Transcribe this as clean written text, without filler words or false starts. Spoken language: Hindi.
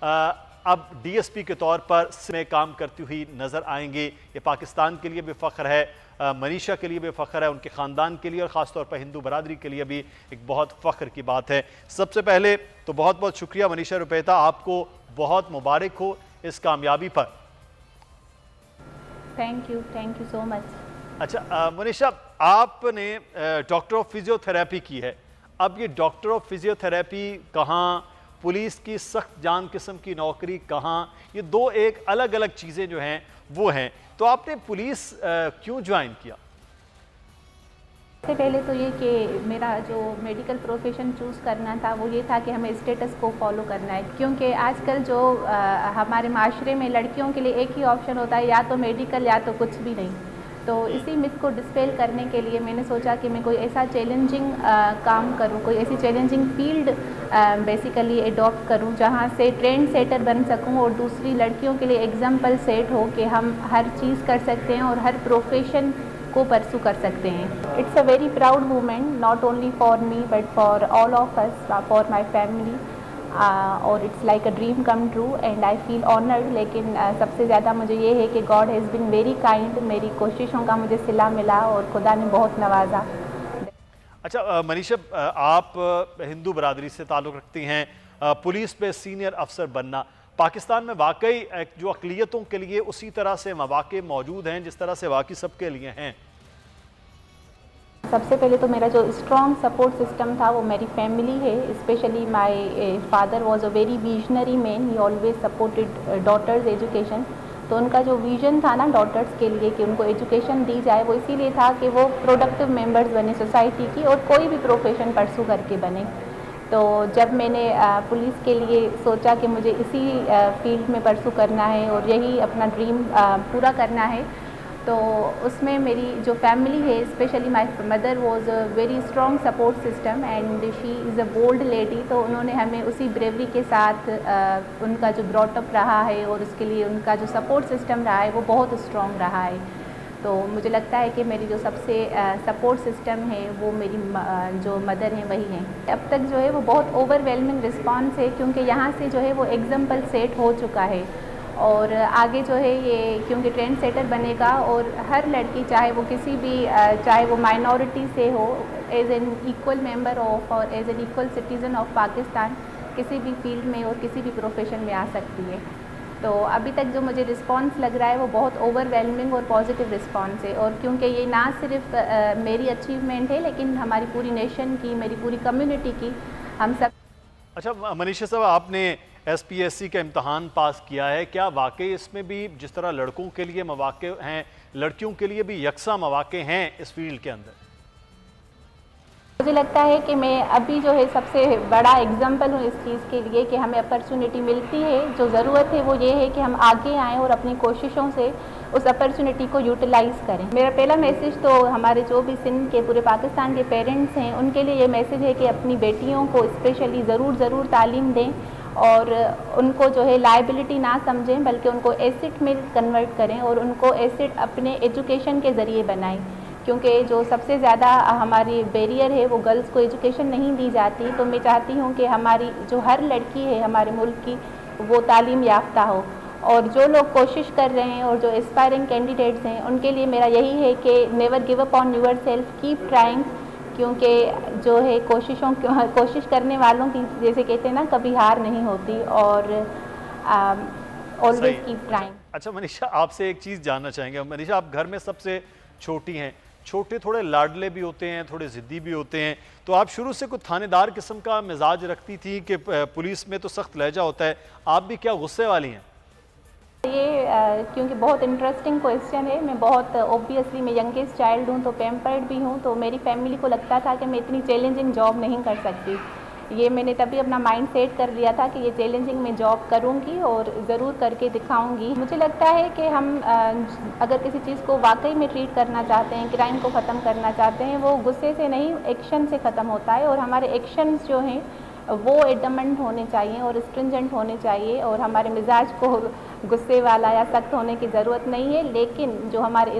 अब डीएसपी के तौर पर में काम करती हुई नजर आएंगे। ये पाकिस्तान के लिए भी फ़ख्र है, मनीषा के लिए भी फ़ख्र है, उनके ख़ानदान के लिए और ख़ासतौर पर हिंदू बरादरी के लिए भी एक बहुत फ़ख्र की बात है। सबसे पहले तो बहुत बहुत शुक्रिया मनीषा रुपैता, आपको बहुत मुबारक हो इस कामयाबी पर। Thank you so much. अच्छा मनीषा, आपने डॉक्टर ऑफ फिजियोथेरेपी की है। अब ये डॉक्टर ऑफ फिजियोथेरेपी कहाँ, पुलिस की सख्त जान किस्म की नौकरी कहाँ, ये दो एक अलग अलग चीज़ें जो हैं वो हैं। तो आपने पुलिस क्यों ज्वाइन किया? सबसे पहले तो ये कि मेरा जो मेडिकल प्रोफेशन चूज़ करना था वो ये था कि हमें स्टेटस को फॉलो करना है, क्योंकि आजकल जो हमारे माशरे में लड़कियों के लिए एक ही ऑप्शन होता है, या तो मेडिकल या तो कुछ भी नहीं। तो इसी मिथ को डिस्पेल करने के लिए मैंने सोचा कि मैं कोई ऐसा चैलेंजिंग काम करूं, कोई ऐसी चैलेंजिंग फील्ड बेसिकली एडॉप्ट करूं जहां से ट्रेंड सेटर बन सकूं और दूसरी लड़कियों के लिए एग्जाम्पल सेट हो कि हम हर चीज़ कर सकते हैं और हर प्रोफेशन को परसू कर सकते हैं। It's a very proud moment, not only for me but for all of us, for my family, और it's like a dream come true and I feel honoured. लेकिन सबसे ज़्यादा मुझे ये है कि God has been very kind, मेरी कोशिशों का मुझे सिला मिला और खुदा ने बहुत नवाजा। अच्छा मनीषा, आप हिंदू बरादरी से ताल्लुक़ रखती हैं, पुलिस पे सीनियर अफसर बनना पाकिस्तान में वाकई जो अक़लियतों के लिए उसी तरह से मौक़े मौजूद हैं जिस तरह से वाकई सबके लिए हैं? सबसे पहले तो मेरा जो स्ट्रॉन्ग सपोर्ट सिस्टम था वो मेरी फैमिली है। Specially my father was a very visionary man, he always supported daughter's education. तो उनका जो विजन था ना डॉटर्स के लिए कि उनको एजुकेशन दी जाए, वो इसीलिए था कि वो प्रोडक्टिव मेंबर्स बने सोसाइटी की और कोई भी प्रोफेशन परसू करके बने। तो जब मैंने पुलिस के लिए सोचा कि मुझे इसी फील्ड में परसू करना है और यही अपना ड्रीम पूरा करना है, तो उसमें मेरी जो फैमिली है, specially my mother was a very strong support system and she is a bold lady. तो उन्होंने हमें उसी ब्रेवरी के साथ उनका जो ब्रॉटअप रहा है और उसके लिए उनका जो सपोर्ट सिस्टम रहा है वो बहुत स्ट्रॉन्ग रहा है। तो मुझे लगता है कि मेरी जो सबसे सपोर्ट सिस्टम है वो मेरी जो मदर हैं वही हैं। अब तक जो है वो बहुत ओवरवेलमिंग रिस्पॉन्स है, क्योंकि यहाँ से जो है वो एग्जाम्पल सेट हो चुका है और आगे जो है ये क्योंकि ट्रेंड सेटर बनेगा और हर लड़की चाहे वो किसी भी चाहे वो माइनॉरिटी से हो, as an equal member of और as an equal citizen of Pakistan किसी भी फील्ड में और किसी भी प्रोफेशन में आ सकती है। तो अभी तक जो मुझे रिस्पांस लग रहा है वो बहुत ओवरवेलमिंग और पॉजिटिव रिस्पांस है, और क्योंकि ये ना सिर्फ मेरी अचीवमेंट है लेकिन हमारी पूरी नेशन की, मेरी पूरी कम्युनिटी की, हम सब। अच्छा मनीषा साहब, आपने एसपीएससी का इम्तहान पास किया है, क्या वाकई इसमें भी जिस तरह लड़कों के लिए मौक़े हैं लड़कियों के लिए भी यकसा मौक़े हैं इस फील्ड के अंदर? मुझे लगता है कि मैं अभी जो है सबसे बड़ा एग्जाम्पल हूँ इस चीज़ के लिए कि हमें अपॉर्चुनिटी मिलती है। जो ज़रूरत है वो ये है कि हम आगे आएँ और अपनी कोशिशों से उस अपॉर्चुनिटी को यूटिलाइज़ करें। मेरा पहला मैसेज तो हमारे जो भी सिंध के, पूरे पाकिस्तान के पेरेंट्स हैं उनके लिए ये मैसेज है कि अपनी बेटियों को स्पेशली ज़रूर तालीम दें और उनको जो है लायबिलिटी ना समझें बल्कि उनको एसेट में कन्वर्ट करें और उनको एसेट अपने एजुकेशन के ज़रिए बनाएं, क्योंकि जो सबसे ज़्यादा हमारी बैरियर है वो गर्ल्स को एजुकेशन नहीं दी जाती। तो मैं चाहती हूँ कि हमारी जो हर लड़की है हमारे मुल्क की वो तालीम याफ्ता हो, और जो लोग कोशिश कर रहे हैं और जो एस्पायरिंग कैंडिडेट्स हैं उनके लिए मेरा यही है कि never give up on yourself, keep trying, क्योंकि जो है कोशिश करने वालों की, जैसे कहते हैं ना, कभी हार नहीं होती और ऑलवेज कीप ट्राइंग। अच्छा मनीषा, आपसे एक चीज़ जानना चाहेंगे। मनीषा, आप घर में सबसे छोटी हैं, छोटे थोड़े लाडले भी होते हैं, थोड़े ज़िद्दी भी होते हैं, तो आप शुरू से कुछ थानेदार किस्म का मिजाज रखती थी कि पुलिस में तो सख्त लहजा होता है, आप भी क्या गुस्से वाली हैं? ये क्योंकि बहुत इंटरेस्टिंग क्वेश्चन है। मैं बहुत ऑब्वियसली मैं यंगेस्ट चाइल्ड हूँ तो पैम्पर्ड भी हूँ, तो मेरी फैमिली को लगता था कि मैं इतनी चैलेंजिंग जॉब नहीं कर सकती। ये मैंने तभी अपना माइंड सेट कर लिया था कि ये चैलेंजिंग मैं जॉब करूँगी और ज़रूर करके दिखाऊँगी। मुझे लगता है कि हम अगर किसी चीज़ को वाकई में ट्रीट करना चाहते हैं, क्राइम को ख़त्म करना चाहते हैं, वो गुस्से से नहीं एक्शन से ख़त्म होता है, और हमारे एक्शंस जो हैं वो एडमंड होने चाहिए और स्ट्रिंजेंट होने चाहिए, और हमारे मिजाज को गुस्से वाला या सख्त होने की ज़रूरत नहीं है, लेकिन जो हमारे